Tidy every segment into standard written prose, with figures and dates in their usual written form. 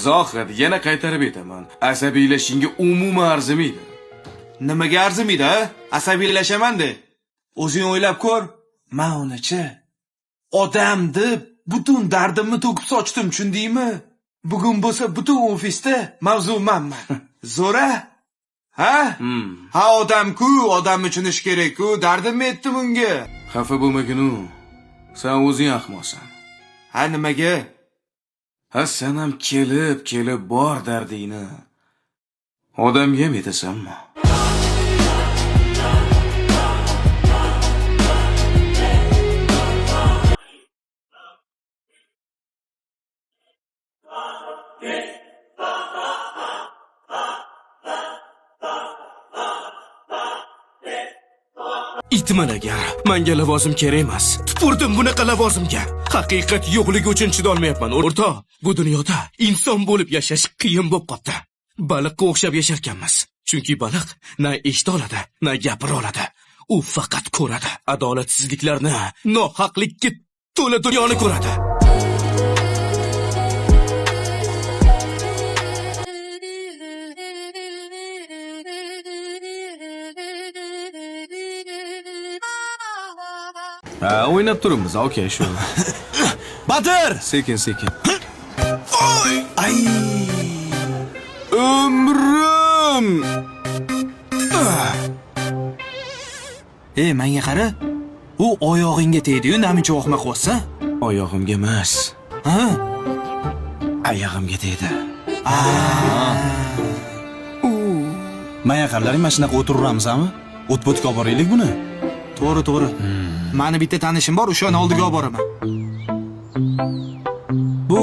Zohid, yana qaytarib aytaman. Asabiylashishingga umuman arzimaydi. Nimaga arzimaydi, ha? Asabiylashaman de. O'zing o'ylab ko'r. Men uni-chi odam deb butun dardimni to'kib sochdim, tushundingmi? Bugun bo'lsa butun ofisda mavzu menman. Zo'ra? Ha? Ha, odam-ku, odamni tushunish kerak-ku. Dardim yetdim unga. Xafa bo'lmagin-u. Sen o'zing ahmoqsan. Ha, nimaga? Ha, sen ham kelib bor dardingni odamga ham aytasanmi? Itman agar menga lavozim kerak emas. Tupurdim bunaqa lavozimga. Haqiqat yo'qligi uchun chidolmayapman. O'rtoq, bu dunyoda inson bo'lib yashash qiyin bo'lib qopti. Baliqqa o'xshab yasharkanmiz. Chunki baliq na eshita oladi, na gapira oladi. U faqat ko'radi. Adolatsizliklarni, nohaqlikka to'la dunyoni ko'radi. O'ynab turibmiz, okey, shu. Batir! Sekin. Oy! Ay! Umrim! Menga qara. U oyog'ingga tegdi-yu, namuncha o'qma qo'ysa? Oyog'imga emas. Ha? Oyog'imga tegdi. Maya qarlaring, mana shunaqa o'tiraveramizmi? O't-bo'tga olib boraylik buni. To'g'ri. Mani bitta tanishim bor, o'shani oldiga olib boraman. Bu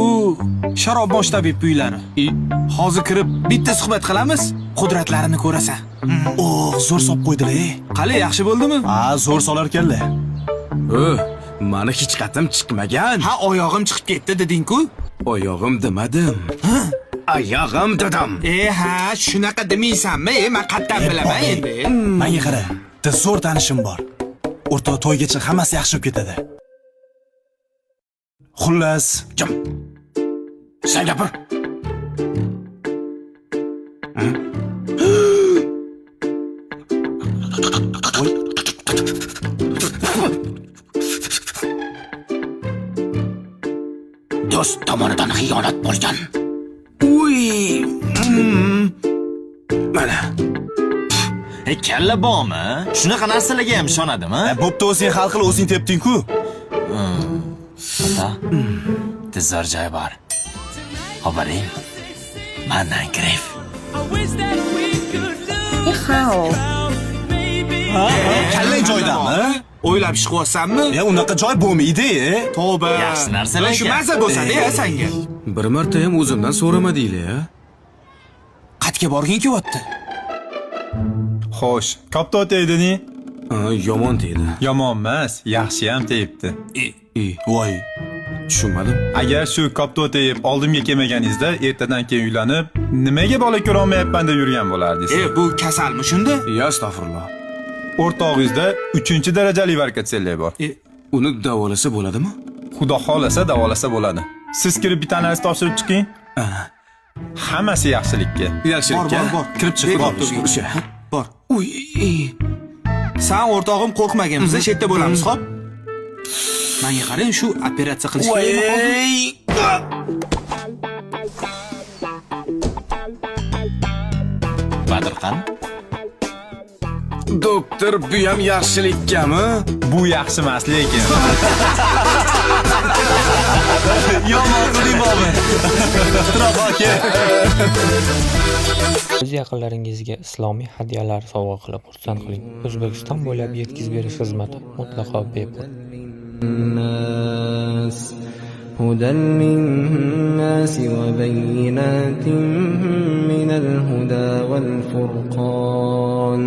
sharob bosh tabib uylari. Hozir kirib bitta suhbat qilamiz, qudratlarini ko'rasan. Zo'r solib qo'ydilar. Qali, yaxshi bo'ldimi? Ha, zo'r solar ekanlar. Mani hech qatim chiqmagan. Ha, oyog'im chiqib ketdi deding-ku? Oyog'im demadim. Oyog'im dedim. Ha, shunaqa demaysanmi? Men qattan bilaman endi. Menga qara, bitta zo'r tanishim bor. O'rtoq, to'ygacha hammasi yaxshi bo'lib ketadi. Xullas, Kim? Sen gapir. Do'st tomonidan xiyonat bo'lgan. Mana. Kalla bormi? Shunaqa narsalarga ham ishonadimi? bo'pti, o'zing hal qil, o'zing tepding-ku. Tizor joy bor. Xabaring? Mandan gref. Kallang joydami? O'ylab ish qilyapsanmi? Unaqa joy bo'lmaydi. Tavba. Yaxshi narsalar Shu mazza bo'lsa-da senga. Bir marta ham o'zimdan so'ramadinglar-a? Qatga borging kelyapti? Xo'sh, kopto tegdini? Yomon tegdi. Yomon emas, yaxshi ham tegibdi. Voy, Tushunmadim. Agar shu kopto tegib oldimga kelmaganingizda, ertadan keyin uylanib, nimaga bola ko'ra olmayapman deb yurgan bo'lardingiz. Bu kasalmi shunda? Ya astag'firulloh. O'rtog'ingizda 3-darajali varikatsellik bor. Uni davolasa bo'ladimi? Xudo xolasa davolasa bo'ladi. Siz kirib bitta analiz topshirib chiqing. Hammasi yaxshilikka. Yaxshilikka. Bor. Kirib chiqib O'sha. Bor. Sen o'rtog'im qo'rqmagin, biz shu yerda bo'lamiz, xo'p? Menga qarang, shu operatsiya qilishga Badirqan? Doktor, bu ham yaxshilikkami? Bu yaxshi emas lekin. yomon qiling bobi. Ixtiroq aka. O'z yaqinlaringizga islomiy hadyalar sovg'a qilib xursand qiling. O'zbekiston bo'ylab yetkazib berish xizmati mutlaqo bepul. هدى للناس وبينات من الهدى والفرقان